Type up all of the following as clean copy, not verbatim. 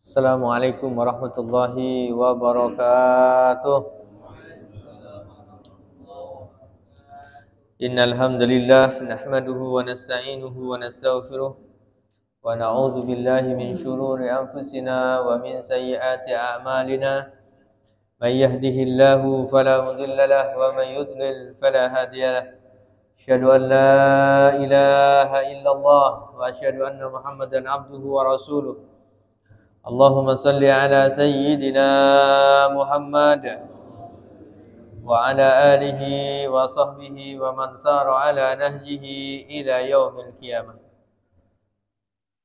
Assalamualaikum warahmatullahi wabarakatuh. Innal hamdalillah nahmaduhu wa nasta'inuhu wa nastaghfiruh wa na'udzu billahi min shururi anfusina wa min sayyiati a'malina. May yahdihillahu fala mudilla lahu wa may yudlil fala hadiya lahu. Asyhadu an la ilaha illallah wa asyhadu anna Muhammadan abduhu wa rasuluh. Allahumma salli ala sayyidina Muhammad wa ala alihi wa sahbihi wa man sara ala nahjihi ila yaumil qiyamah.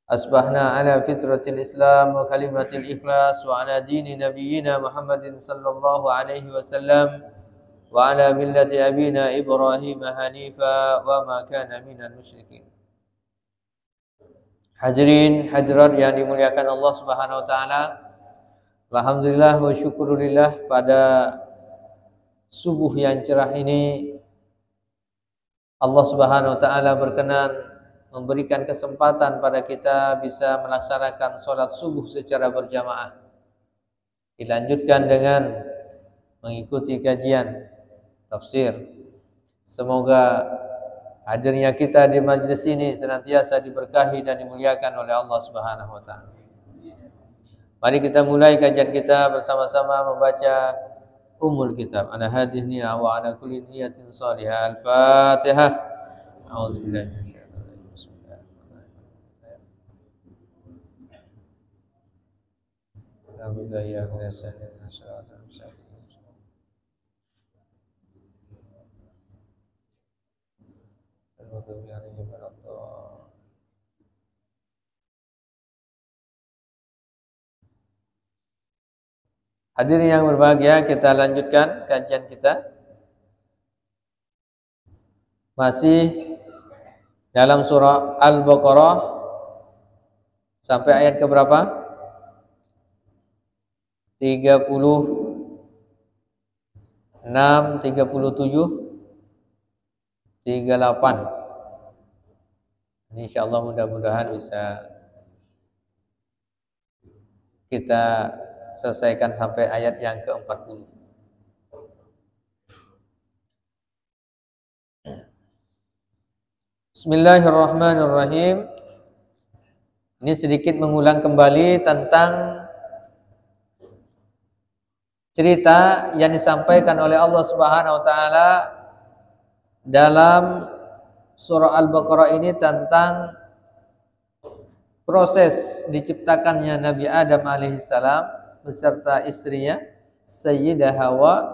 Asbahna ala fitratil Islam wa kalimatil ikhlas wa ala dini nabiyyina Muhammadin sallallahu alaihi wasallam wa ala millati abina Ibrahim hanifa wa ma kana minal musyrikin. Hadirin hadirat yang dimuliakan Allah Subhanahu wa taala. Alhamdulillah wa syukurillah, pada subuh yang cerah ini Allah Subhanahu wa taala berkenan memberikan kesempatan pada kita bisa melaksanakan sholat subuh secara berjamaah. Dilanjutkan dengan mengikuti kajian tafsir. Semoga hadirnya kita di majlis ini senantiasa diberkahi dan dimuliakan oleh Allah Subhanahu wa taala. Mari kita mulai kajian kita bersama-sama membaca Ummul Kitab. Ana hadhihi niyya wa ala kulli niyatin shalihah. Al-Fatihah. A'udzubillahi minasyaitonir rajim. Bismillahirrahmanirrahim. Hadirin yang berbahagia, kita lanjutkan kajian kita. Masih dalam surah Al-Baqarah sampai ayat ke berapa? 36, 37, 38. Ini insyaallah mudah-mudahan bisa kita selesaikan sampai ayat yang ke-40. Bismillahirrahmanirrahim. Ini sedikit mengulang kembali tentang cerita yang disampaikan oleh Allah Subhanahu wa taala dalam surah Al-Baqarah ini tentang proses diciptakannya Nabi Adam alaihissalam beserta istrinya Sayyidah Hawa.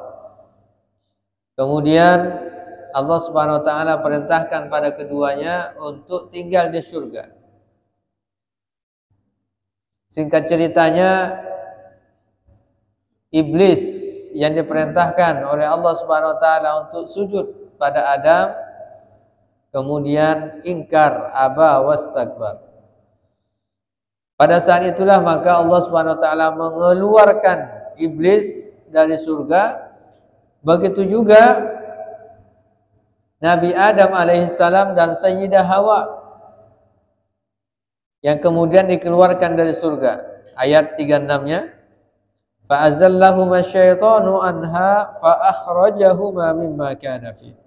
Kemudian Allah Subhanahu wa taala perintahkan pada keduanya untuk tinggal di surga. Singkat ceritanya, iblis yang diperintahkan oleh Allah Subhanahu wa taala untuk sujud pada Adam kemudian ingkar, aba wastakbar. Pada saat itulah maka Allah Subhanahu wa taala mengeluarkan iblis dari surga. Begitu juga Nabi Adam alaihissalam dan Sayyidah Hawa yang kemudian dikeluarkan dari surga. Ayat 36-nya, fa'azallahuma syaitanu anha fa'akhrajahuma mimma kana fi.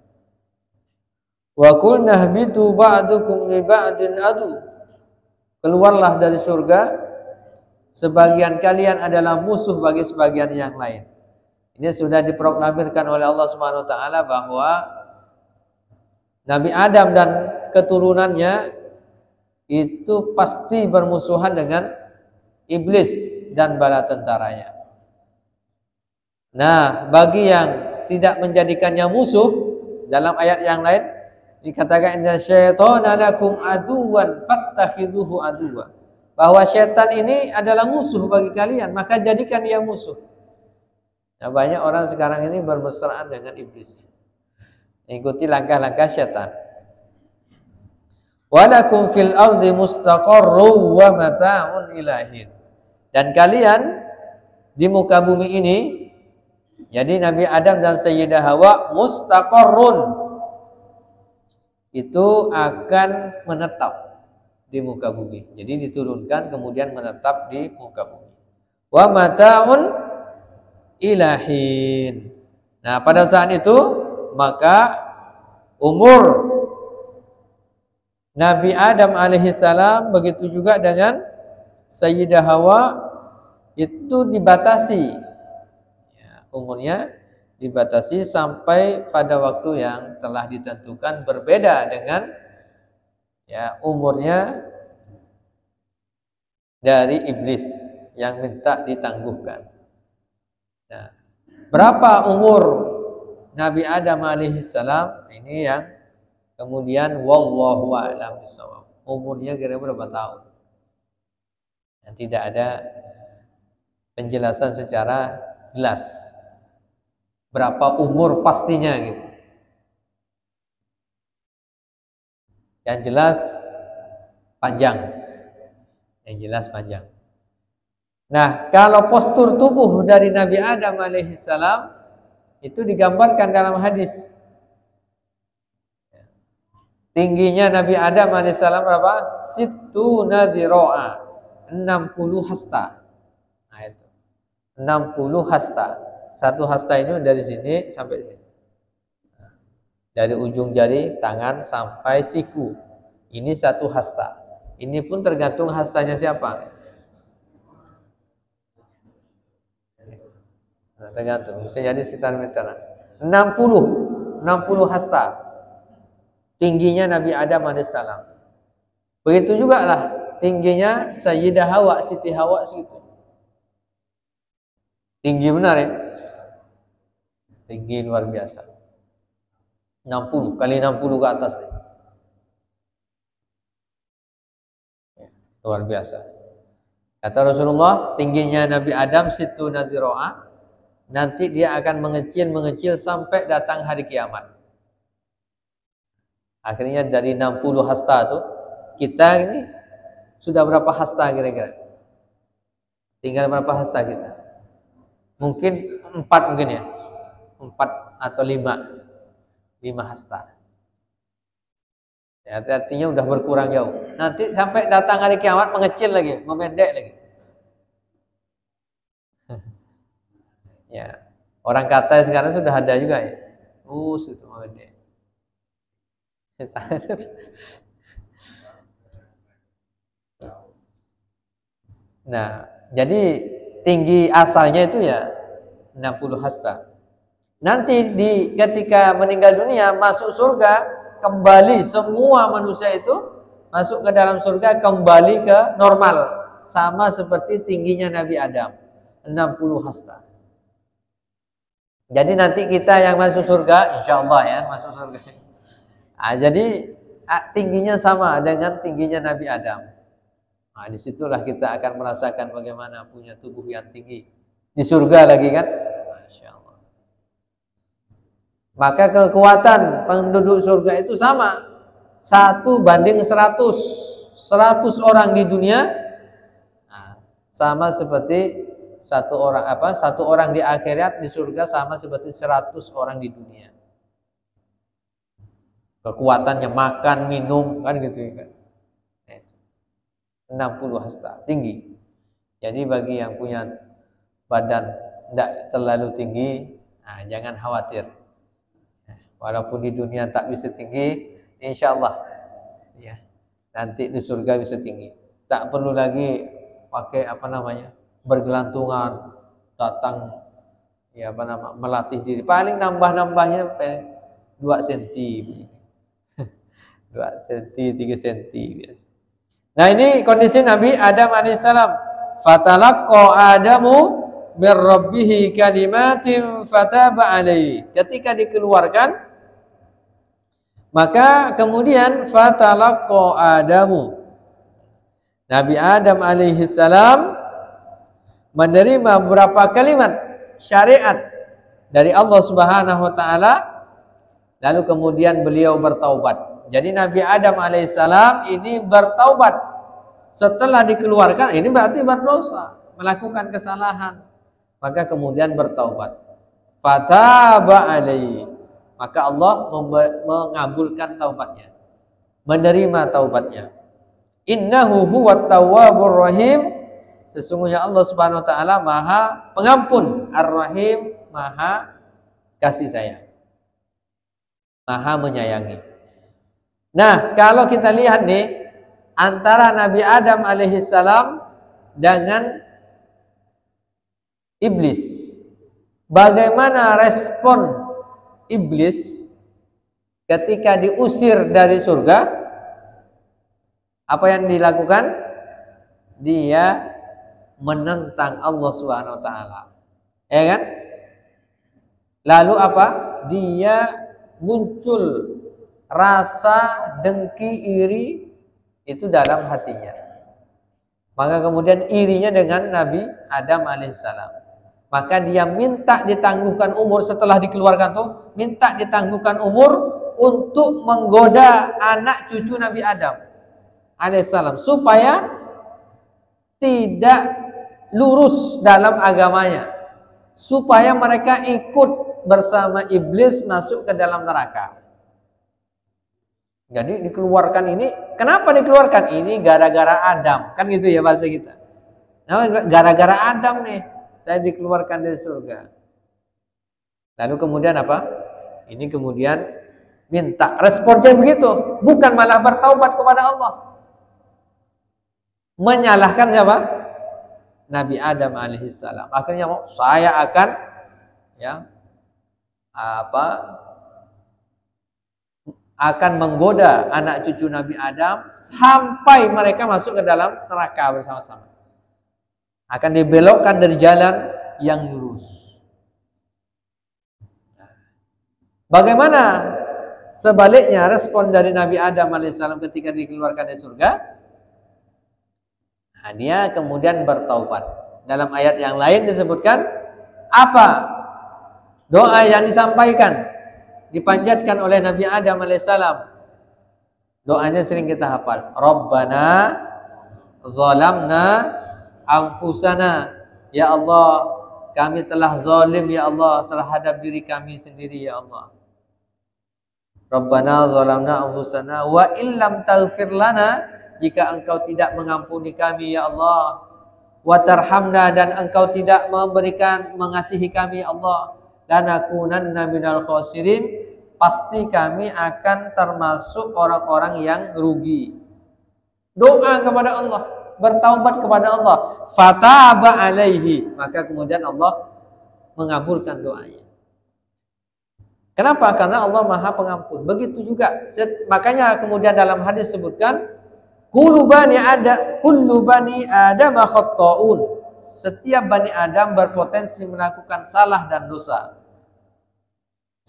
Wa qulna ihbitu ba'dukum li ba'din adu. Keluarlah dari surga, sebagian kalian adalah musuh bagi sebagian yang lain. Ini sudah diproklamirkan oleh Allah Subhanahu wa taala bahwa Nabi Adam dan keturunannya itu pasti bermusuhan dengan iblis dan bala tentaranya. Nah, bagi yang tidak menjadikannya musuh, dalam ayat yang lain dikatakan inna syaitana lakum aduwan fattakhidhuhu aduwa, bahwa syaitan ini adalah musuh bagi kalian, maka jadikan dia musuh. Nah, banyak orang sekarang ini bermesraan dengan iblis, ikuti langkah-langkah syaitan. Walakum fil ardi mustaqarru wa mata'un ilahin. Dan kalian di muka bumi ini, jadi Nabi Adam dan Sayyidah Hawa mustaqarrun, itu akan menetap. di muka bumi. Jadi diturunkan kemudian menetap di muka bumi. Wa mata'un ilahin. Nah, pada saat itu maka umur Nabi Adam alaihissalam begitu juga dengan Sayyidah Hawa itu dibatasi. Ya, umurnya dibatasi sampai pada waktu yang telah ditentukan, berbeda dengan ya umurnya dari iblis yang minta ditangguhkan. Nah, berapa umur Nabi Adam alaihissalam? Ini yang kemudian wallahu a'lam bishawab. Umurnya kira-kira berapa tahun? Yang tidak ada penjelasan secara jelas berapa umur pastinya gitu. Yang jelas panjang. Yang jelas panjang. Nah, kalau postur tubuh dari Nabi Adam alaihissalam itu digambarkan dalam hadis. Tingginya Nabi Adam alaihissalam berapa? Sittuna dzira'a, 60 hasta. Nah, itu 60 hasta. Satu hasta ini dari sini sampai sini. Dari ujung jari tangan sampai siku. Ini satu hasta. Ini pun tergantung hastanya siapa. Nah, tergantung. Bisa jadi sekitar meteran. 60 hasta. Tingginya Nabi Adam alaihissalam. Begitu juga lah tingginya Sayyidah Hawa, Siti Hawa segitu. Tinggi benar ya. Tinggi luar biasa. 60 kali 60 ke atas nih. Luar biasa. Kata Rasulullah, tingginya Nabi Adam situ naziro'ah. Nanti dia akan mengecil sampai datang hari kiamat. Akhirnya dari 60 hasta tuh, kita ini sudah berapa hasta kira-kira? Tinggal berapa hasta kita? Mungkin 4 mungkin ya. 4 atau 5 hasta. Ya, artinya udah berkurang jauh. Nanti sampai datang hari kiamat mengecil lagi, memendek lagi. Ya, orang kata sekarang sudah ada juga ya. Itu memendek. Nah, jadi tinggi asalnya itu ya 60 hasta. Nanti ketika meninggal dunia masuk surga, kembali semua manusia itu masuk ke dalam surga, kembali ke normal sama seperti tingginya Nabi Adam, 60 hasta. Jadi nanti kita yang masuk surga, insya Allah ya masuk surga. Nah, jadi tingginya sama dengan tingginya Nabi Adam. Nah, disitulah kita akan merasakan bagaimana punya tubuh yang tinggi di surga lagi kan. Masya Allah. Maka kekuatan penduduk surga itu sama, 1:100. 100 orang di dunia sama seperti satu orang di akhirat, di surga sama seperti 100 orang di dunia. Kekuatannya makan, minum kan gitu kan. 60 hasta, tinggi. Jadi bagi yang punya badan tidak terlalu tinggi, jangan khawatir. Walaupun di dunia tak bisa tinggi, insya Allah ya, nanti di surga bisa tinggi. Tak perlu lagi pakai bergelantungan, datang ya melatih diri. Paling nambahnya 2 cm. 2 cm, 3 cm biasa. Nah, ini kondisi Nabi Adam alaihissalam. Fatalaqqa Adamu min rabbih kalimatin fataba alaihi. Ketika dikeluarkan, maka kemudian fatalaqqa Adamu, Nabi Adam alaihissalam menerima beberapa kalimat syariat dari Allah Subhanahu wa taala, lalu kemudian beliau bertaubat. Jadi Nabi Adam alaihissalam ini bertaubat setelah dikeluarkan. Ini berarti berdosa, melakukan kesalahan, maka kemudian bertaubat. Fataba alaihi, maka Allah mengabulkan taubatnya, menerima taubatnya. Innahu huwat tawwabur rahim. Sesungguhnya Allah Subhanahu wa taala Maha Pengampun, Ar-Rahim, Maha kasih sayang, Maha menyayangi. Nah, kalau kita lihat nih antara Nabi Adam alaihissalam dengan iblis, bagaimana respon iblis ketika diusir dari surga? Apa yang dilakukan? Dia menentang Allah Subhanahu wa taala. Ya kan? Lalu apa? Dia muncul rasa dengki, iri itu dalam hatinya. Maka kemudian irinya dengan Nabi Adam alaihissalam. Maka dia minta ditangguhkan umur setelah dikeluarkan tuh, minta ditangguhkan umur untuk menggoda anak cucu Nabi Adam alaihissalam supaya tidak lurus dalam agamanya, supaya mereka ikut bersama iblis masuk ke dalam neraka. Jadi dikeluarkan ini, kenapa dikeluarkan? Ini gara-gara Adam, kan gitu ya bahasa kita. Nah, gara-gara Adam nih saya dikeluarkan dari surga. Lalu kemudian apa? Ini kemudian minta, responnya begitu, bukan malah bertaubat kepada Allah. Menyalahkan siapa? Nabi Adam alaihissalam. Akhirnya saya akan akan menggoda anak cucu Nabi Adam sampai mereka masuk ke dalam neraka bersama-sama. Akan dibelokkan dari jalan yang lurus. Bagaimana sebaliknya respon dari Nabi Adam alaihissalam ketika dikeluarkan dari surga? Nah, dia kemudian bertaubat. Dalam ayat yang lain disebutkan apa doa yang disampaikan, dipanjatkan oleh Nabi Adam alaihissalam. Doanya sering kita hafal. Rabbana zalamna anfusana. Ya Allah, kami telah zalim ya Allah terhadap diri kami sendiri ya Allah. Rabbana zalamna anfusana wa illam taghfir lana, jika engkau tidak mengampuni kami ya Allah, wa tarhamna, dan engkau tidak mengasihi kami ya Allah, lanakunanna minal khasirin, pasti kami akan termasuk orang-orang yang rugi. Doa kepada Allah, bertaubat kepada Allah, fataba alaihi, maka kemudian Allah mengabulkan doanya. Kenapa? Karena Allah Maha Pengampun. Begitu juga, makanya kemudian dalam hadis sebutkan kullu bani Adam khatta'un. Setiap bani Adam berpotensi melakukan salah dan dosa.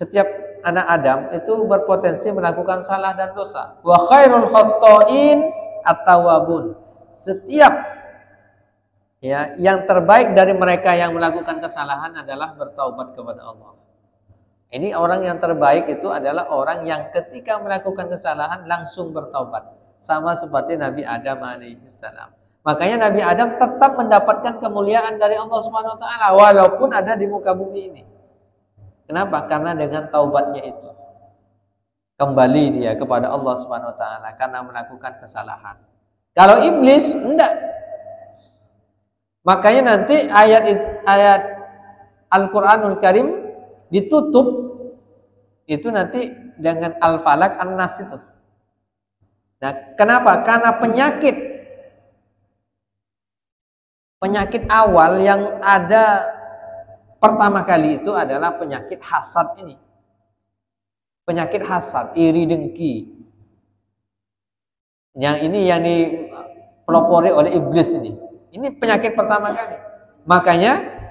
Setiap anak Adam itu berpotensi melakukan salah dan dosa. Wa khairul khatta'in at-tawwabun. Setiap yang terbaik dari mereka yang melakukan kesalahan adalah bertaubat kepada Allah. Ini orang yang terbaik itu adalah orang yang ketika melakukan kesalahan langsung bertaubat. Sama seperti Nabi Adam alaihissalam. Makanya Nabi Adam tetap mendapatkan kemuliaan dari Allah Subhanahu wa taala walaupun ada di muka bumi ini. Kenapa? Karena dengan taubatnya itu kembali dia kepada Allah Subhanahu wa taala karena melakukan kesalahan. Kalau iblis enggak. Makanya nanti ayat Al-Qur'anul Karim ditutup itu nanti dengan Al-Falaq An-Nas itu. Nah, kenapa? Karena penyakit awal yang ada pertama kali itu adalah penyakit hasad ini. Penyakit hasad, iri dengki. Yang ini yang dipelopori oleh iblis ini. Ini penyakit pertama kali. Makanya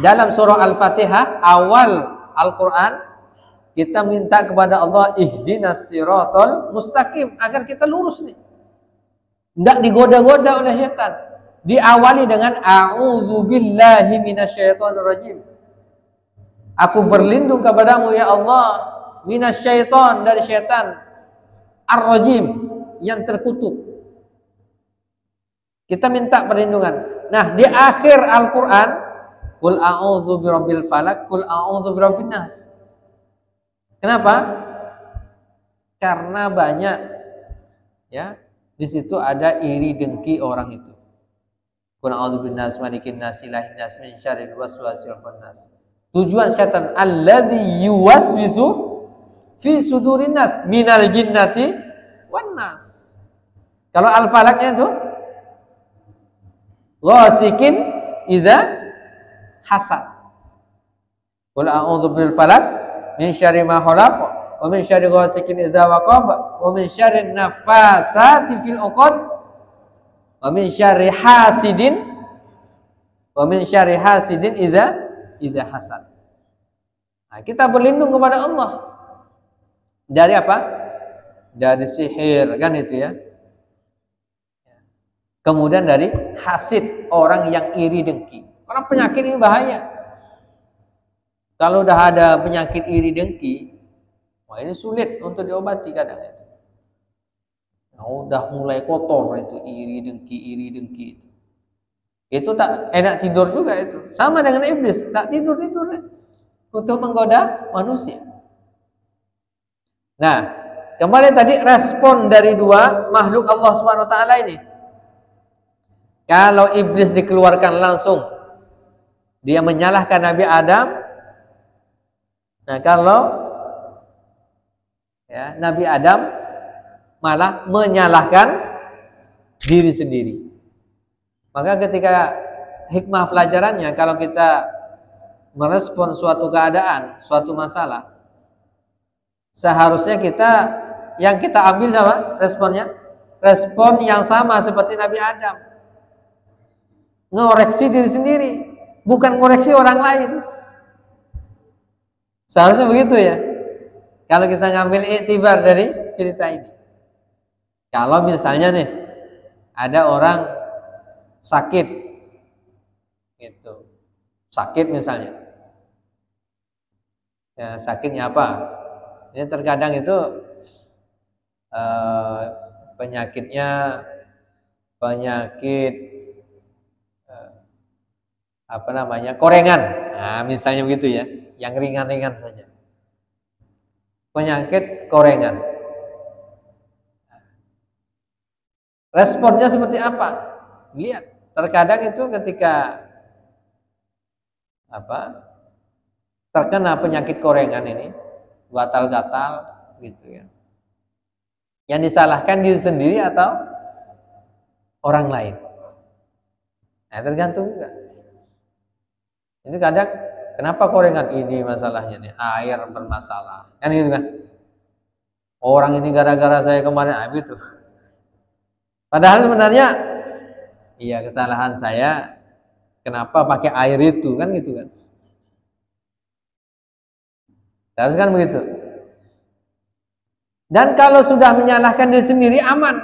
dalam surah Al-Fatihah awal Al-Quran kita minta kepada Allah ihdinas siratal mustaqim, agar kita lurus nih. Tidak digoda-goda oleh syaitan. Diawali dengan a'udzubillahi minasyaitonir rajim. Aku berlindung kepadamu ya Allah minasyaiton, dari syaitan ar-rajim, yang terkutuk. Kita minta perlindungan. Nah, di akhir Al-Qur'an qul a'udzu birabbil falaq, qul a'udzu birabbin nas. Kenapa? Karena banyak Di situ ada iri dengki orang itu. Qul a'udzu binnas malikin nas ilahin nas min syarril waswasil khannas. Tujuan syaitan alladzi yuwaswisu fi sudurin nas minal jinnati wan nas. Kalau al-falaknya itu ghasikin idza hasad. Qul a'udzu bil falak min syarri ma khalaq wa min syarri ghasikin idza waqab wa min syarri naffatsati fil 'uqad wa min syarri hasidin idza hasad. Nah, kita berlindung kepada Allah dari apa? Dari sihir, kan itu ya. Kemudian dari hasid, orang yang iri dengki. Karena penyakit ini bahaya. Kalau udah ada penyakit iri dengki, wah ini sulit untuk diobati kadang itu. Nah, udah mulai kotor itu iri dengki itu. Itu tak enak tidur juga itu. Sama dengan iblis, tak tidur untuk menggoda manusia. Nah, kembali tadi respon dari dua makhluk Allah Subhanahu wa taala ini. Kalau iblis dikeluarkan langsung, dia menyalahkan Nabi Adam. Nah, kalau ya, Nabi Adam malah menyalahkan diri sendiri. Maka ketika hikmah pelajarannya, kalau kita merespon suatu keadaan, suatu masalah, seharusnya yang kita ambil apa? Responnya? Respon yang sama seperti Nabi Adam. Ngoreksi diri sendiri, bukan ngoreksi orang lain. Seharusnya begitu ya. Kalau kita ngambil iktibar dari cerita ini. Kalau misalnya nih ada orang sakit gitu. Sakit misalnya. Ya, sakitnya apa? Ini terkadang itu penyakitnya korengan. Nah, misalnya begitu ya, yang ringan-ringan saja. Penyakit korengan. Responnya seperti apa? Lihat, terkadang itu ketika terkena penyakit korengan ini, gatal-gatal gitu ya. Yang disalahkan diri sendiri atau orang lain. Nah, tergantung juga. Ini kadang kenapa korengan ini masalahnya nih, air bermasalah. Kan gitu kan. Orang ini gara-gara saya kemarin gitu. Padahal sebenarnya iya kesalahan saya kenapa pakai air itu kan gitu kan. Harus kan begitu. Dan kalau sudah menyalahkan diri sendiri aman.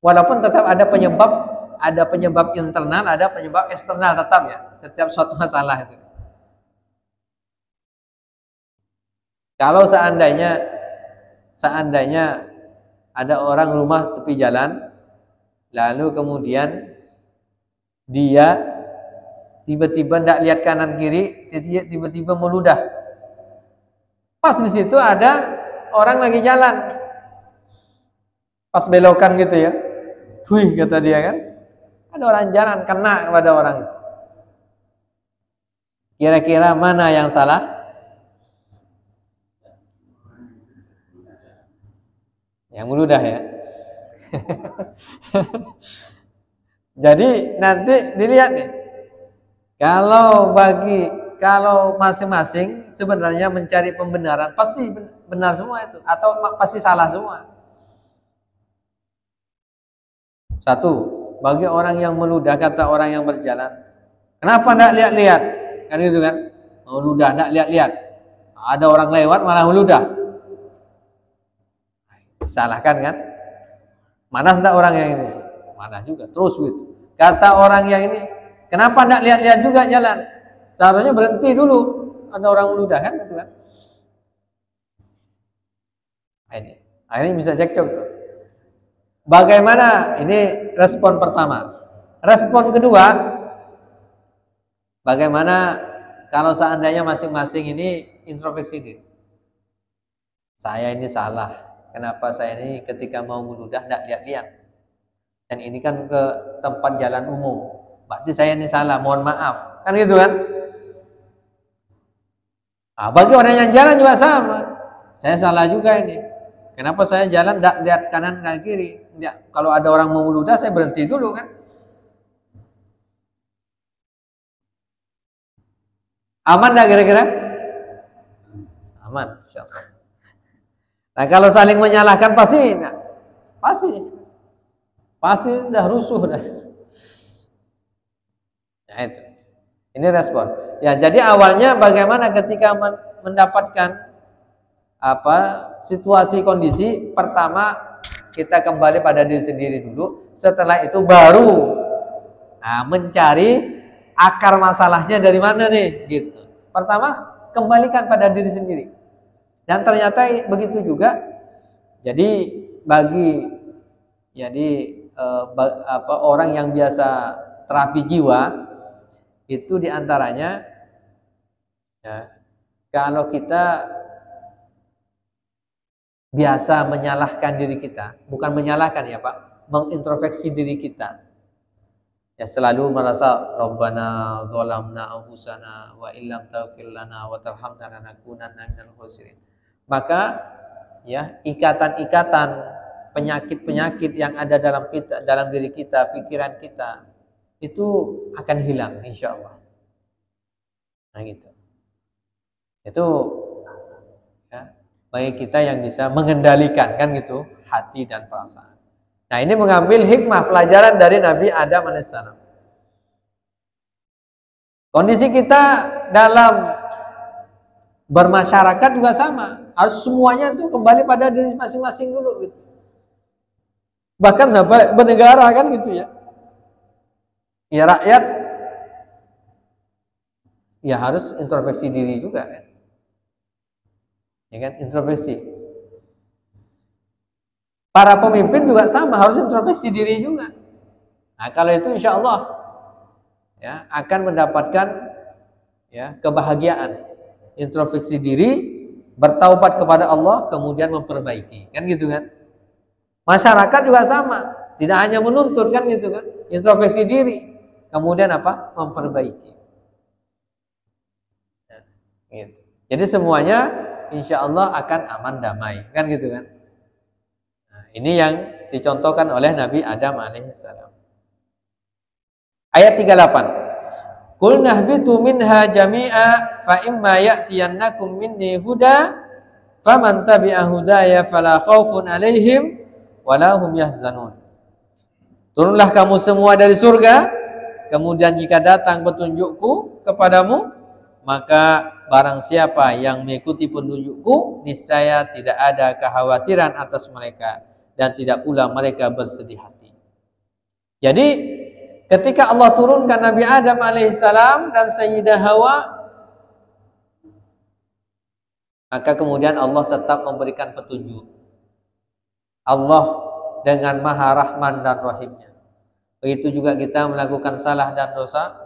Walaupun tetap ada penyebab internal, ada penyebab eksternal tetap ya, setiap suatu masalah itu. Kalau seandainya ada orang rumah tepi jalan, lalu kemudian dia tiba-tiba tidak lihat kanan kiri, tiba-tiba meludah. Pas di situ ada orang lagi jalan, pas belokan gitu ya, wih kata dia kan, ada orang jalan kena kepada orang itu. Kira-kira mana yang salah? Yang meludah ya. Jadi nanti dilihat nih. Kalau masing-masing sebenarnya mencari pembenaran, pasti benar semua itu atau pasti salah semua. Satu, bagi orang yang meludah, kata orang yang berjalan, kenapa tidak lihat-lihat? Kan gitu kan? Meludah tidak lihat-lihat. Ada orang lewat malah meludah. Salahkan kan? Manas tidak orang yang ini? Manas juga, terus gitu. Kata orang yang ini, kenapa tidak lihat-lihat juga jalan? Seharusnya berhenti dulu. Ada orang meludah kan gitu kan? Ini bisa cekcok tuh. Bagaimana? Ini respon pertama. Respon kedua, bagaimana kalau seandainya masing-masing ini introspeksi diri? Saya ini salah. kenapa saya ini ketika mau meludah tidak lihat-lihat. Dan ini kan ke tempat jalan umum. Berarti saya ini salah, mohon maaf. Kan gitu kan? Nah, bagi orang yang jalan juga sama. Saya salah juga ini. Kenapa saya jalan tidak lihat kanan kanan kiri? Ya, kalau ada orang mau meludah saya berhenti dulu kan? Aman enggak kira-kira? Aman, insyaallah. Nah, kalau saling menyalahkan pasti udah rusuh dah. Nah, itu. Ini respon. Ya, jadi awalnya bagaimana ketika mendapatkan situasi kondisi, pertama kita kembali pada diri sendiri dulu. Setelah itu baru mencari akar masalahnya dari mana nih, gitu. Pertama kembalikan pada diri sendiri. Dan ternyata begitu juga. Jadi orang yang biasa terapi jiwa itu diantaranya ya, kalau kita biasa menyalahkan diri kita, bukan menyalahkan ya Pak, mengintrospeksi diri kita. Ya selalu merasa Rabbana zalamna anfusana wa illam taghfir lana wa tarhamna lanakunanna minal khasirin. Maka ya ikatan-ikatan penyakit-penyakit yang ada dalam diri kita, pikiran kita itu akan hilang insyaallah. Nah gitu. Itu ya, bagi kita yang bisa mengendalikan kan gitu hati dan perasaan. Nah, ini mengambil hikmah pelajaran dari Nabi Adam alaihissalam. Kondisi kita dalam bermasyarakat juga sama. Harus semuanya itu kembali pada diri masing-masing dulu gitu. Bahkan sampai bernegara kan gitu ya. Ya rakyat ya harus introspeksi diri juga kan. Ya kan, introspeksi. Para pemimpin juga sama, harus introspeksi diri juga. Nah, kalau itu insya Allah ya akan mendapatkan ya kebahagiaan. Introspeksi diri, bertaubat kepada Allah, kemudian memperbaiki, kan gitu kan? Masyarakat juga sama, tidak hanya menuntut kan gitu kan? Introspeksi diri, kemudian apa? Memperbaiki. Nah, gitu. Jadi semuanya insya Allah akan aman damai, kan gitu kan? Ini yang dicontohkan oleh Nabi Adam alaihissalam. Ayat 38. Qul nahbitu minha jami'a fa imma ya'tiyannakum minni huda faman tabi'a hudaya fala khaufun alaihim wala hum yahzanun. Turunlah kamu semua dari surga, kemudian jika datang petunjukku kepadamu, maka barang siapa yang mengikuti petunjukku, niscaya tidak ada kekhawatiran atas mereka dan tidak pula mereka bersedih hati. Jadi ketika Allah turunkan Nabi Adam alaihissalam dan Sayyidah Hawa, maka kemudian Allah tetap memberikan petunjuk. Allah dengan Maha Rahman dan Rahimnya. Begitu juga kita melakukan salah dan dosa,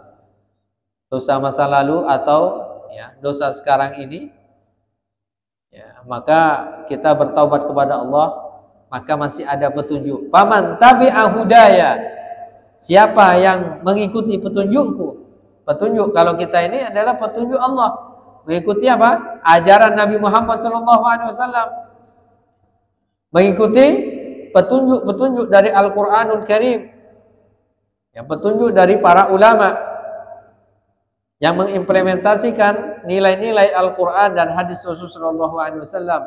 dosa masa lalu atau ya dosa sekarang ini, ya, maka kita bertaubat kepada Allah, maka masih ada petunjuk. Faman tabi'a hudaya, siapa yang mengikuti petunjukku. Petunjuk kalau kita ini adalah petunjuk Allah. Mengikuti apa? Ajaran Nabi Muhammad SAW. Mengikuti petunjuk-petunjuk dari Al-Quranul Karim. Yang petunjuk dari para ulama yang mengimplementasikan nilai-nilai Al-Quran dan hadis Rasulullah SAW.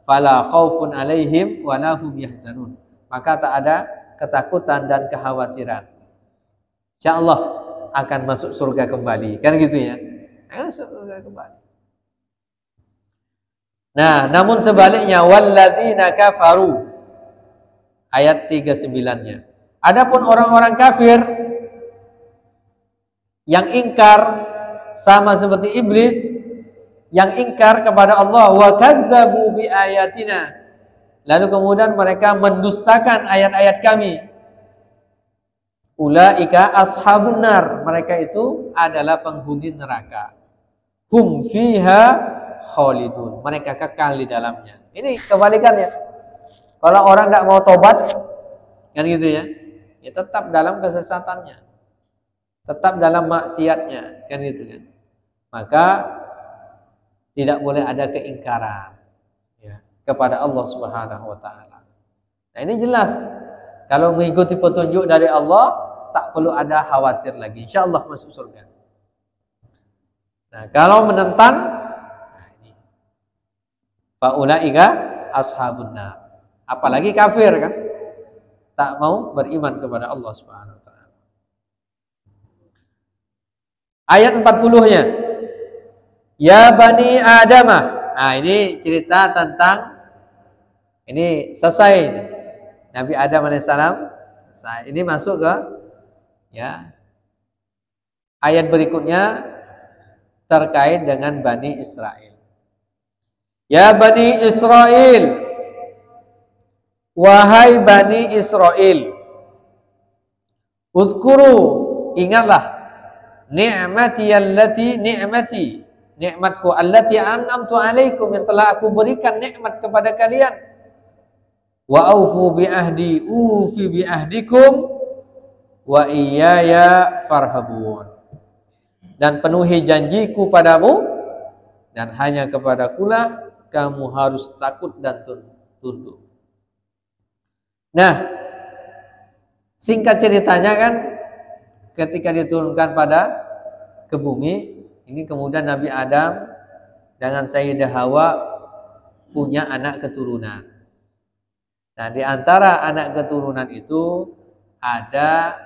Fala khaufun alaihim wala hum yahzanun. Maka tak ada ketakutan dan kekhawatiran. Insyaallah akan masuk surga kembali. Kan gitu ya. Akan surga kembali. Nah, namun sebaliknya walladzina kafaru, ayat 39-nya. Adapun orang-orang kafir yang ingkar sama seperti iblis, yang ingkar kepada Allah, wa kadzdzabu bi ayatina, lalu kemudian mereka mendustakan ayat-ayat kami, ulaika ashabun nar, mereka itu adalah penghuni neraka, hum fiha khalidun, mereka kekal di dalamnya. Ini kebalikannya. Kalau orang tidak mau tobat, kan gitu ya, ya tetap dalam kesesatannya, tetap dalam maksiatnya, kan gitu kan. Maka tidak boleh ada keingkaran ya, kepada Allah Subhanahu wa taala. Nah, ini jelas. Kalau mengikuti petunjuk dari Allah, tak perlu ada khawatir lagi. Insyaallah masuk surga. Nah, kalau menentang, nah ini faulaika ashabun nar. Apalagi kafir kan, tak mau beriman kepada Allah Subhanahu wa taala. Ayat 40-nya. Ya Bani Adamah. Nah, ini cerita tentang ini selesai. Nabi Adam alaihissalam. Ini masuk ke ya ayat berikutnya terkait dengan Bani Israel. Ya Bani Israel, wahai Bani Israel, uzkuru, ingatlah nikmatku allati an'amtu alaikum, yang telah aku berikan nikmat kepada kalian. Wa aufu bi ahdi ufi bi ahdikum wa iyaya farhabun. Dan penuhi janjiku padamu, dan hanya kepadakulah kamu harus takut dan tunduk. Nah, singkat ceritanya kan, ketika diturunkan ke bumi, ini kemudian Nabi Adam dengan Sayyidah Hawa punya anak keturunan. Nah, di antara anak keturunan itu ada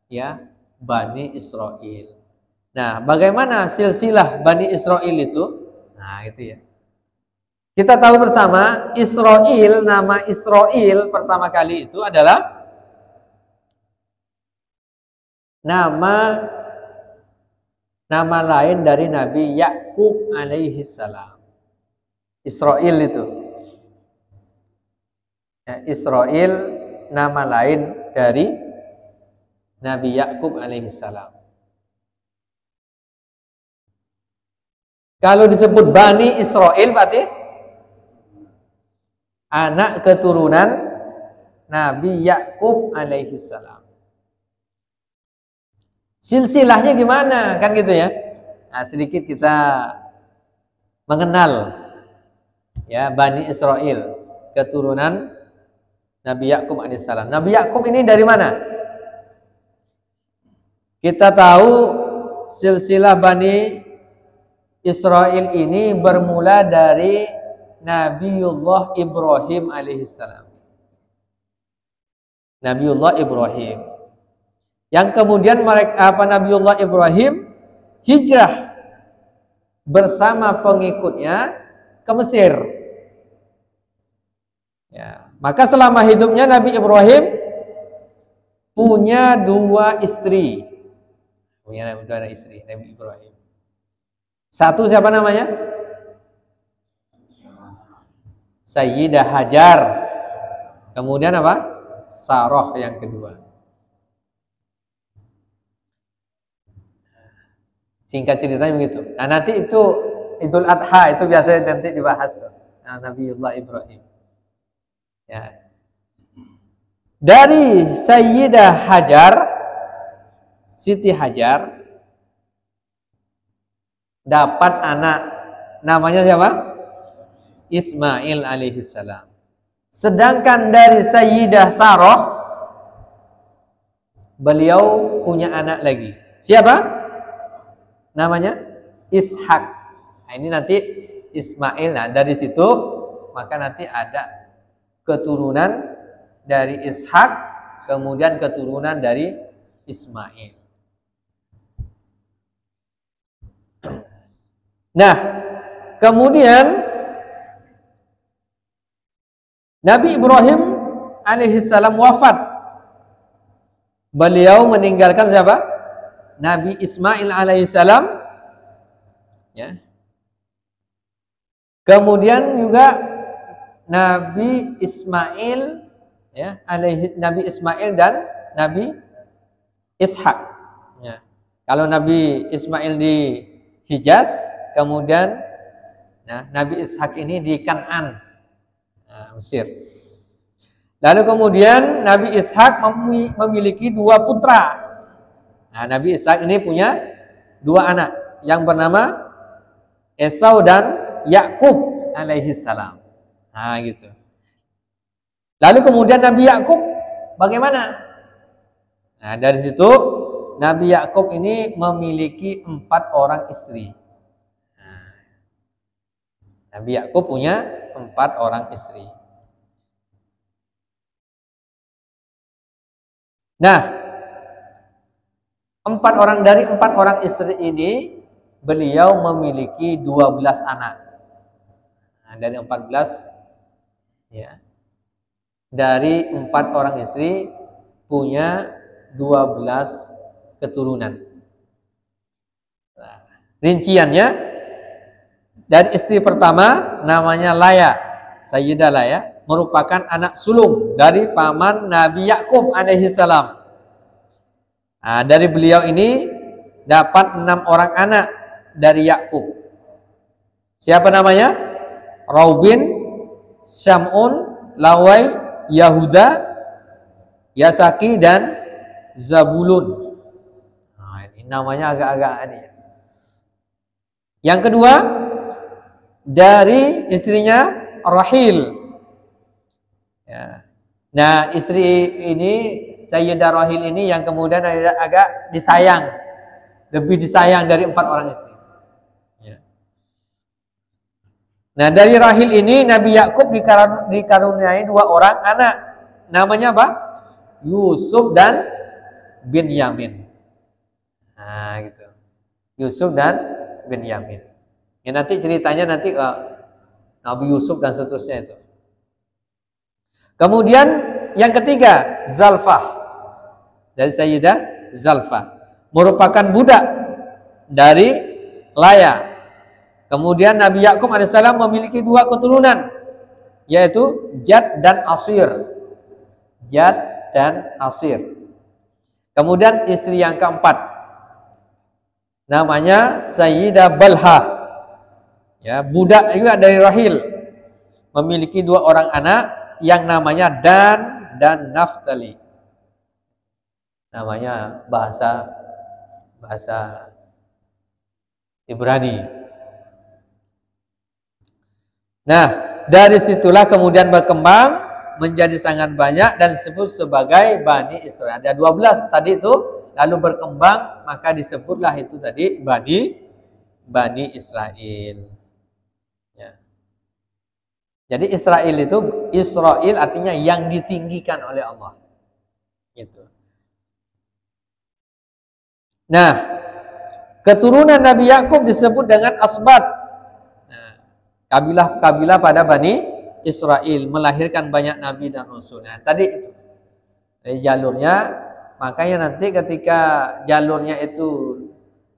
ya Bani Israel. Nah, bagaimana silsilah Bani Israel itu? Nah, itu ya. Kita tahu bersama Israel, nama Israel pertama kali itu adalah nama lain dari Nabi Yakub alaihi salam. Israel itu. Ya, Israel nama lain dari Nabi Yakub alaihi salam. Kalau disebut Bani Israel berarti anak keturunan Nabi Yakub alaihi salam. Silsilahnya gimana? Kan gitu ya. Nah, sedikit kita mengenal ya Bani Israel, keturunan Nabi Yakub alaihissalam. Nabi Yakub ini dari mana? Kita tahu silsilah Bani Israel ini bermula dari Nabiullah Ibrahim alaihissalam. Nabiullah Ibrahim. Yang kemudian Nabiullah Ibrahim hijrah bersama pengikutnya ke Mesir. Ya, maka selama hidupnya Nabi Ibrahim punya dua istri. Punya dua istri Nabi Ibrahim. Satu siapa namanya? Sayyidah Hajar. Kemudian apa? Sarah yang kedua. Singkat ceritanya begitu. Nah, nanti itu Idul Adha itu biasanya nanti dibahas tuh. Nah, Nabiullah Ibrahim. Ya. Dari Sayyidah Hajar, Siti Hajar dapat anak namanya siapa? Ismail alaihissalam. Sedangkan dari Sayyidah Sarah beliau punya anak lagi. Siapa? Namanya Ishak. Nah, ini nanti Ismail. Nah, dari situ maka nanti ada keturunan dari Ishak, kemudian keturunan dari Ismail. Nah, kemudian Nabi Ibrahim alaihissalam wafat. Beliau meninggalkan siapa? Nabi Ismail alaihissalam. Ya. Kemudian juga Nabi Ismail, ya, Nabi Ismail dan Nabi Ishak. Ya. Kalau Nabi Ismail di Hijaz, kemudian nah, Nabi Ishak ini di Kan'an, nah, Mesir. Lalu kemudian Nabi Ishak memiliki 2 putra. Nah, Nabi Ishak ini punya 2 anak yang bernama Esau dan Yakub alaihi salam. Nah, gitu. Lalu kemudian Nabi Yakub bagaimana? Nah, dari situ Nabi Yakub ini memiliki 4 orang istri. Nah, Nabi Yakub punya 4 orang istri. Nah, 4 orang istri ini beliau memiliki 12 anak. Nah, dari 14 ya. Dari 4 orang istri punya 12 keturunan. Nah, rinciannya dari istri pertama namanya Laya, Sayyidah Laya, merupakan anak sulung dari paman Nabi Yakub alaihi salam. Nah, dari beliau ini dapat 6 orang anak dari Yakub. Siapa namanya? Raubin, Syamun, Lawai, Yahuda, Yasaki dan Zabulun. Nah, ini namanya agak-agak aneh. Yang kedua dari istrinya Rahil. Ya. Nah, istri ini Sayyidah Rahil ini yang kemudian agak disayang, lebih disayang dari 4 orang istri. Ya. Nah, dari Rahil ini Nabi Yakub dikaruniai 2 orang anak. Namanya apa? Yusuf dan Binyamin. Nah, gitu. Yusuf dan Binyamin. Ya, nanti ceritanya nanti Nabi Yusuf dan seterusnya itu. Kemudian yang ketiga, Zalfah. Dari Sayyidah Zalfah, merupakan budak dari Laya. Kemudian Nabi Yakub alaihissalam memiliki 2 keturunan, yaitu Jad dan Asir. Jad dan Asir. Kemudian istri yang keempat namanya Sayyidah Balha. Ya, budak juga dari Rahil, memiliki 2 orang anak yang namanya Dan dan Naftali. Namanya bahasa Ibrani. Nah, dari situlah kemudian berkembang menjadi sangat banyak dan disebut sebagai Bani Israel. Ada 12 tadi itu, lalu berkembang maka disebutlah itu tadi Bani Israel. Ya. Jadi Israel artinya yang ditinggikan oleh Allah. Gitu. Nah, keturunan Nabi Yakub disebut dengan asbat. Nah, kabilah-kabilah pada Bani Israel melahirkan banyak nabi dan rasul. Nah, tadi itu dari jalurnya, makanya nanti ketika jalurnya itu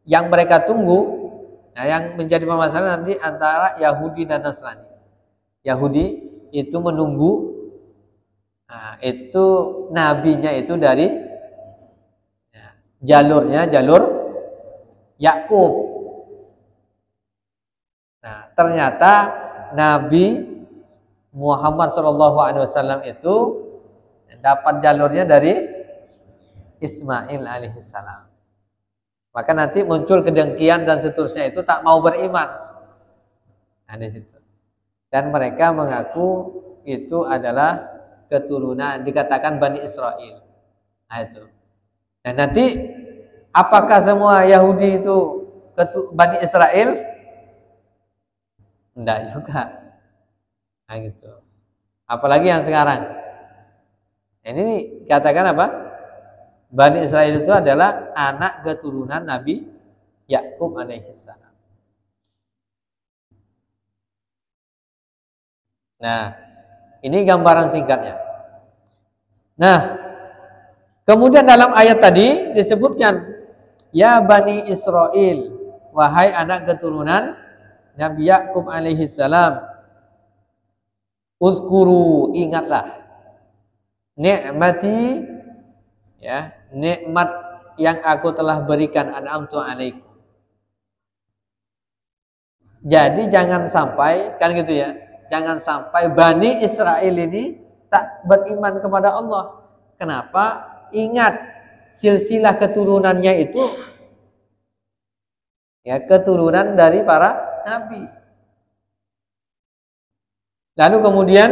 yang mereka tunggu, nah yang menjadi permasalahan nanti antara Yahudi dan Nasrani. Yahudi itu menunggu, nah, itu nabinya itu dari jalurnya jalur Yakub. Nah, ternyata Nabi Muhammad SAW itu dapat jalurnya dari Ismail alaihissalam. Maka nanti muncul kedengkian dan seterusnya itu tak mau beriman. Nah, di situ. Dan mereka mengaku itu adalah keturunan, dikatakan Bani Israel. Nah, itu. Nah, nanti apakah semua Yahudi itu Bani Israel? Enggak juga. Nah, gitu. Apalagi yang sekarang. Ini katakan apa? Bani Israel itu adalah anak keturunan Nabi Yakub alaihissalam. Nah, ini gambaran singkatnya. Nah, kemudian dalam ayat tadi disebutkan, ya Bani Israel, wahai anak keturunan Nabi Yakub alaihissalam, uzkuru, ingatlah nikmati, ya, nikmat yang aku telah berikan, an'amtu alaikum. Jadi jangan sampai, kan gitu ya, jangan sampai Bani Israel ini tak beriman kepada Allah. Kenapa? Ingat silsilah keturunannya itu ya keturunan dari para nabi. Lalu kemudian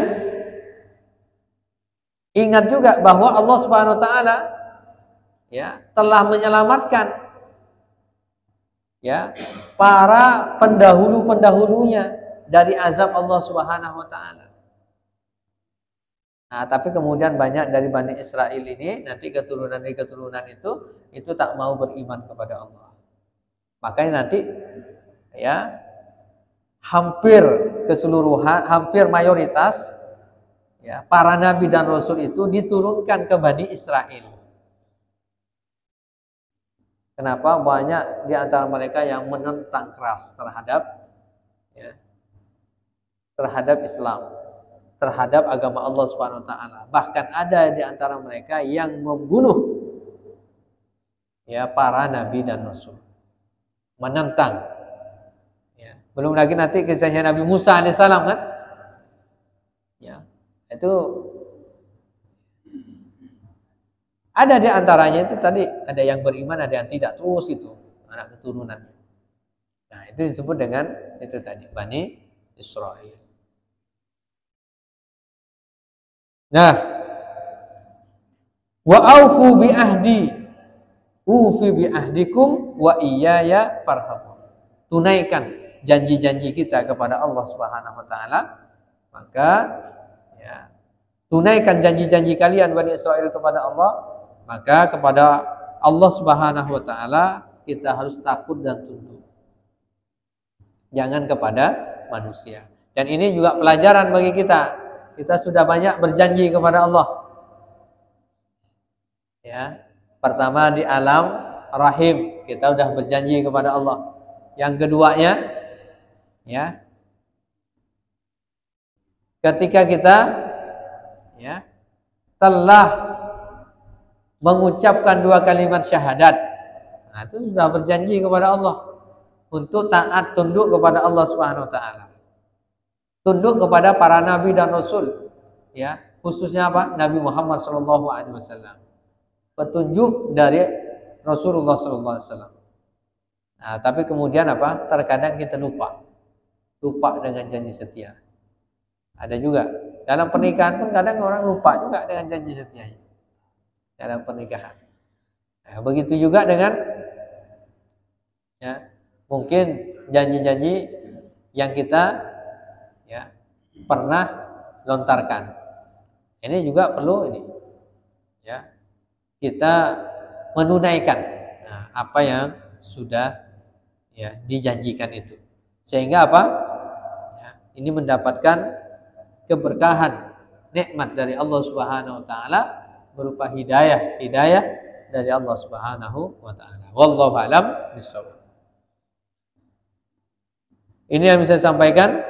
ingat juga bahwa Allah Subhanahu wa taala ya telah menyelamatkan ya para pendahulu-pendahulunya dari azab Allah Subhanahu wa taala. Nah, tapi kemudian banyak dari Bani Israel ini nanti keturunan dari keturunan itu tak mau beriman kepada Allah. Makanya nanti ya hampir keseluruhan, hampir mayoritas ya para nabi dan rasul itu diturunkan ke Bani Israel. Kenapa? Banyak di antara mereka yang menentang keras terhadap ya, terhadap Islam, terhadap agama Allah Subhanahu wa taala. Bahkan ada di antara mereka yang membunuh ya para nabi dan rasul. Menentang. Ya. Belum lagi nanti kisahnya Nabi Musa alaihissalam kan? Ya. Itu ada di antaranya itu tadi ada yang beriman, ada yang tidak, terus itu anak keturunan. Nah, itu disebut dengan itu tadi Bani Israil. Nah, wa aufu bi ahdi ufi bi ahdikum wa iyaya farhabun. Tunaikan janji-janji kita kepada Allah Subhanahu wa taala, maka ya, tunaikan janji-janji kalian Bani Israil kepada Allah, maka kepada Allah Subhanahu wa taala kita harus takut dan tunduk. Jangan kepada manusia. Dan ini juga pelajaran bagi kita. Kita sudah banyak berjanji kepada Allah. Ya. Pertama di alam rahim kita sudah berjanji kepada Allah. Yang keduanya ya ketika kita ya telah mengucapkan dua kalimat syahadat, nah, itu sudah berjanji kepada Allah untuk taat tunduk kepada Allah Subhanahu wa taala. Tunduk kepada para nabi dan rasul ya, khususnya apa? Nabi Muhammad sallallahu alaihi wasallam. Petunjuk dari Rasulullah sallallahu alaihi wasallam. Nah, tapi kemudian apa? Terkadang kita lupa dengan janji setia. Ada juga dalam pernikahan pun kadang orang lupa juga dengan janji setianya dalam pernikahan. Nah, begitu juga dengan ya mungkin janji-janji yang kita ya pernah lontarkan. Ini juga perlu ini ya kita menunaikan apa yang sudah ya dijanjikan itu, sehingga apa ya, ini mendapatkan keberkahan nikmat dari Allah Subhanahu wa taala berupa hidayah dari Allah Subhanahu wa taala. Wallahu a'lam bishawab. Ini yang bisa saya sampaikan.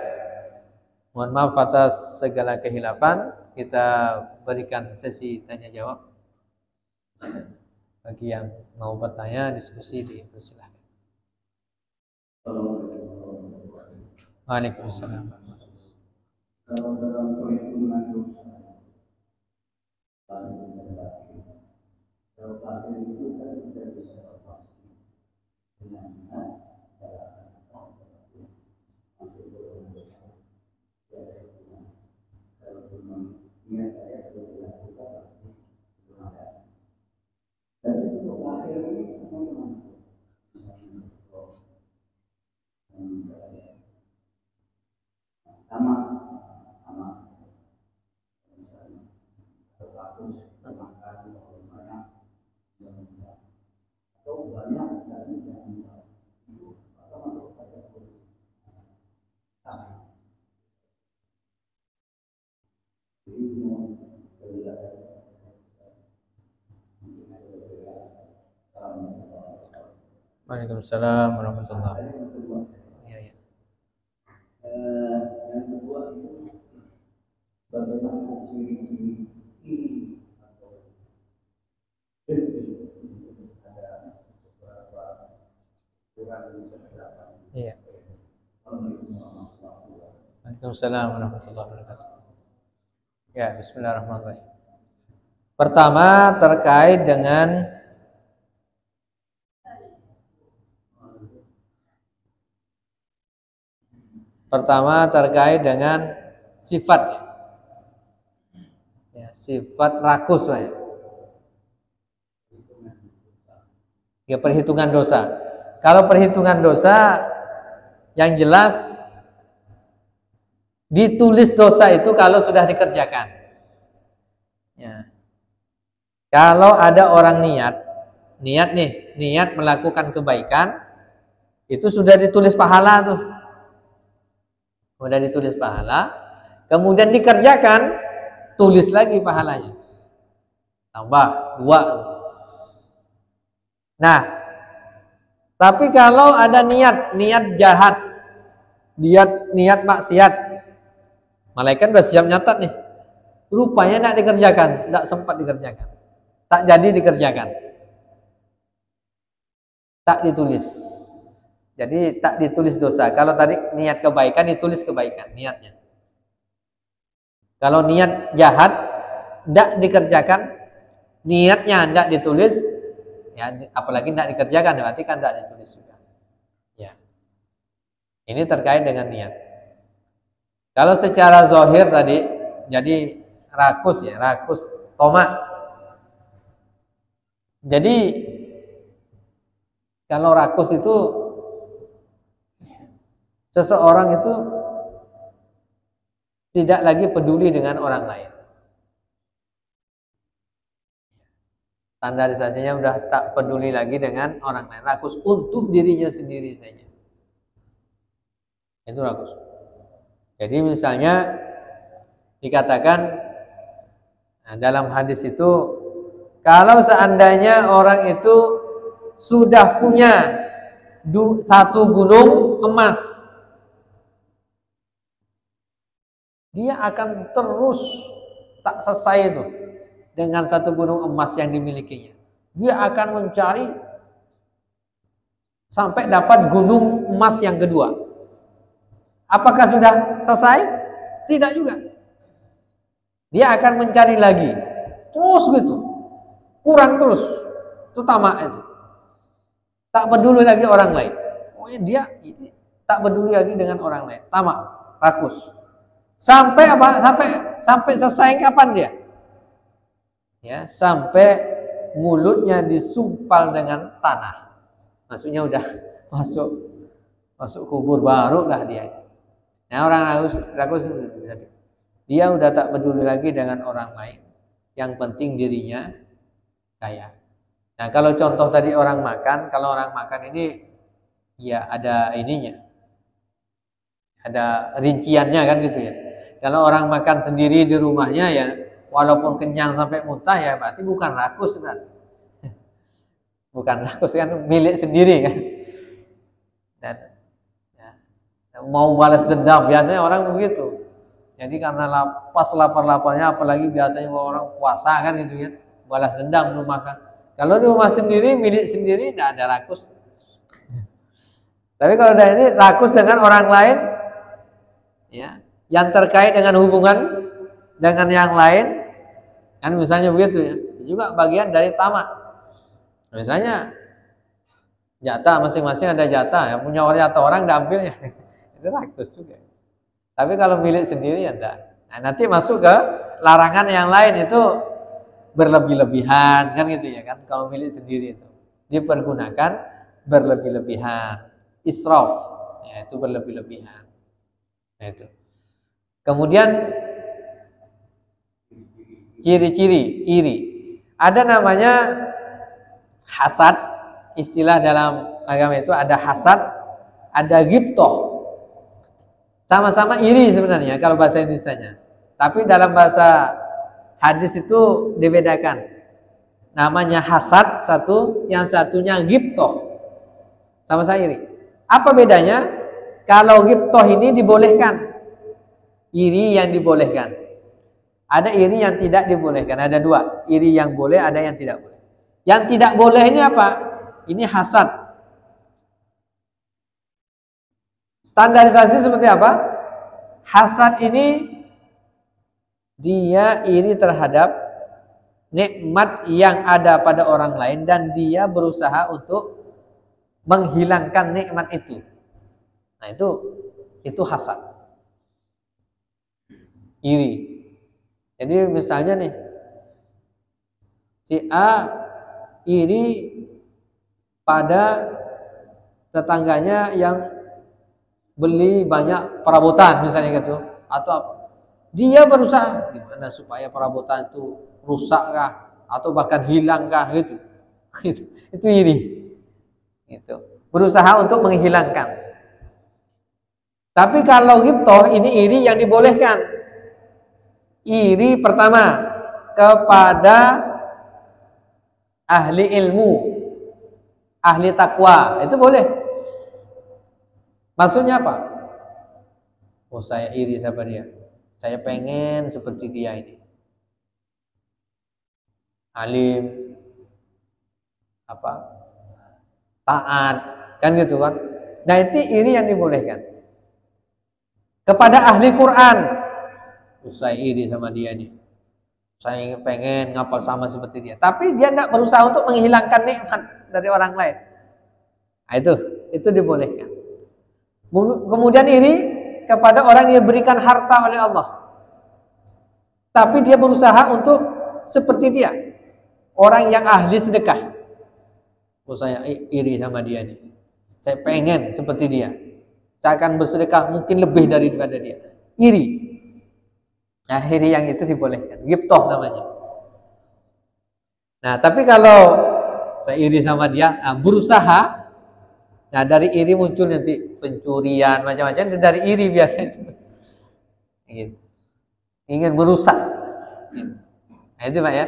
Mohon maaf atas segala kehilafan. Kita berikan sesi tanya jawab. Bagi yang mau bertanya, diskusi, dipersilakan. Waalaikumsalam. Kalau dalam perhitungan kalau itu kan tidak bisa pasti dengan Waalaikumsalam warahmatullahi wabarakatuh. Ya, ya. Yang kedua itu bagaimana ciri-ciri ini atau ada beberapa kurang berpendapat. Iya. Waalaikumsalam warahmatullahi wabarakatuh. Ya, bismillahirrahmanirrahim. Pertama terkait dengan sifat, ya, sifat rakus lah ya. Ya, perhitungan dosa. Kalau perhitungan dosa, yang jelas ditulis dosa itu kalau sudah dikerjakan. Ya. Kalau ada orang niat melakukan kebaikan, itu sudah ditulis pahala tuh. Sudah ditulis pahala, kemudian dikerjakan, tulis lagi pahalanya. Tambah 2. Nah, tapi kalau ada niat jahat, niat maksiat, malaikat udah siap nyatat nih. Rupanya tidak dikerjakan, tidak sempat dikerjakan, tak jadi dikerjakan, tak ditulis. Jadi tak ditulis dosa. Kalau tadi niat kebaikan ditulis kebaikan niatnya. Kalau niat jahat tidak dikerjakan, niatnya tidak ditulis, ya, apalagi tidak dikerjakan, berarti kan tidak ditulis juga. Ya. Ini terkait dengan niat. Kalau secara zahir tadi, jadi rakus ya, rakus, tomak. Jadi kalau rakus itu seseorang itu tidak lagi peduli dengan orang lain. Standarisasinya udah tak peduli lagi dengan orang lain. Rakus untuk dirinya sendiri saja. Itu rakus. Jadi misalnya dikatakan dalam hadis itu, kalau seandainya orang itu sudah punya 1 gunung emas, dia akan terus tak selesai itu dengan 1 gunung emas yang dimilikinya. Dia akan mencari sampai dapat gunung emas yang kedua. Apakah sudah selesai? Tidak juga. Dia akan mencari lagi. Terus gitu. Kurang terus. Itu tamak itu. Tak peduli lagi orang lain. Pokoknya dia tak peduli lagi dengan orang lain. Tamak, rakus. Sampai apa? Sampai selesai kapan dia? Ya, sampai mulutnya disumpal dengan tanah. Maksudnya udah masuk kubur baru lah dia. Nah, orang rakus dia udah tak peduli lagi dengan orang lain. Yang penting dirinya kaya. Nah, kalau contoh tadi orang makan, kalau orang makan ini ya ada ininya. Ada rinciannya kan gitu ya. Kalau orang makan sendiri di rumahnya ya walaupun kenyang sampai muntah ya berarti bukan rakus berarti. Bukan rakus kan milik sendiri kan. Dan mau balas dendam biasanya orang begitu. Jadi karena pas lapar-laparnya, apalagi biasanya orang puasa kan gitu ya, balas dendam belum makan. Kalau di rumah sendiri, milik sendiri, tidak ada rakus. Tapi kalau ada ini rakus dengan orang lain, ya, yang terkait dengan hubungan dengan yang lain, kan misalnya begitu ya, juga bagian dari tamak. Misalnya jatah masing-masing ada jatah, yang punya jatah orang diambilnya. Itu rakus juga. Tapi kalau milik sendiri ya enggak. Nah, nanti masuk ke larangan yang lain itu berlebih-lebihan kan gitu ya kan. Kalau milik sendiri itu dipergunakan berlebih-lebihan, israf, ya itu berlebih-lebihan. Nah, itu. Kemudian ciri-ciri iri. Ada namanya hasad, istilah dalam agama itu ada hasad, ada ghibthah. Sama-sama iri sebenarnya kalau bahasa Indonesianya. Tapi dalam bahasa hadis itu dibedakan. Namanya hasad satu, yang satunya ghibthah. Sama-sama iri. Apa bedanya? Kalau ghibthah ini dibolehkan. Iri yang dibolehkan. Ada iri yang tidak dibolehkan. Ada 2. Iri yang boleh, ada yang tidak boleh. Yang tidak boleh ini apa? Ini hasad. Standarisasi seperti apa? Hasad ini dia iri terhadap nikmat yang ada pada orang lain dan dia berusaha untuk menghilangkan nikmat itu. Nah, itu hasad. Iri. Jadi misalnya nih, si A iri pada tetangganya yang beli banyak perabotan misalnya gitu, atau apa. Dia berusaha gimana supaya perabotan itu rusak kah atau bahkan hilang kah gitu. Itu iri. Itu. Berusaha untuk menghilangkan. Tapi kalau ghibthah ini iri yang dibolehkan. Iri pertama kepada ahli ilmu, ahli takwa, itu boleh. Maksudnya apa? Oh, saya iri sama dia. Saya pengen seperti dia ini. Alim, apa? Taat, kan gitu kan? Nah, itu iri yang dibolehkan. Kepada ahli Quran, oh, saya iri sama dia nih. Saya pengen ngapal sama seperti dia. Tapi dia tidak berusaha untuk menghilangkan nikmat dari orang lain. Nah, itu dibolehkan. Kemudian iri kepada orang yang diberikan harta oleh Allah. Tapi dia berusaha untuk seperti dia. Orang yang ahli sedekah. Oh, saya iri sama dia nih. Saya pengen seperti dia. Saya akan bersedekah mungkin lebih daripada dia. Iri. Nah, iri yang itu dibolehkan. Ghibthah namanya. Nah, tapi kalau saya iri sama dia, berusaha. Nah, dari iri muncul nanti pencurian macam-macam. Dari iri biasanya. Gitu. Ingin merusak. Gitu. Nah, itu Pak ya.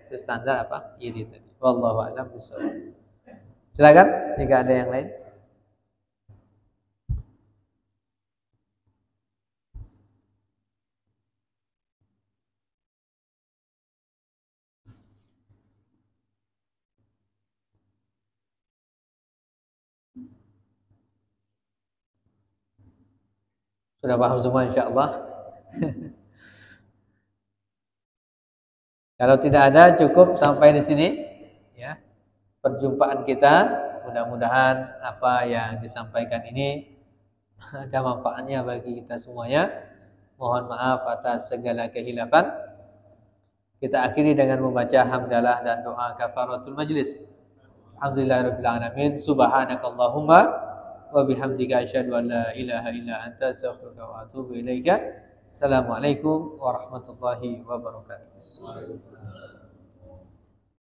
Itu standar apa? Iri tadi. Wallahu a'lam bishawab. Silakan jika ada yang lain. Sudah paham semua insyaallah. Kalau tidak ada cukup sampai di sini ya. Perjumpaan kita, mudah-mudahan apa yang disampaikan ini ada manfaatnya bagi kita semuanya. Mohon maaf atas segala kehilafan. Kita akhiri dengan membaca hamdalah dan doa kafaratul majlis. Alhamdulillahirabbil alamin. Subhanakallahumma wa bihamdika asyhadu an la ilaha illa anta astaghfiruka wa atubu ilaika. Assalamualaikum warahmatullahi wabarakatuh.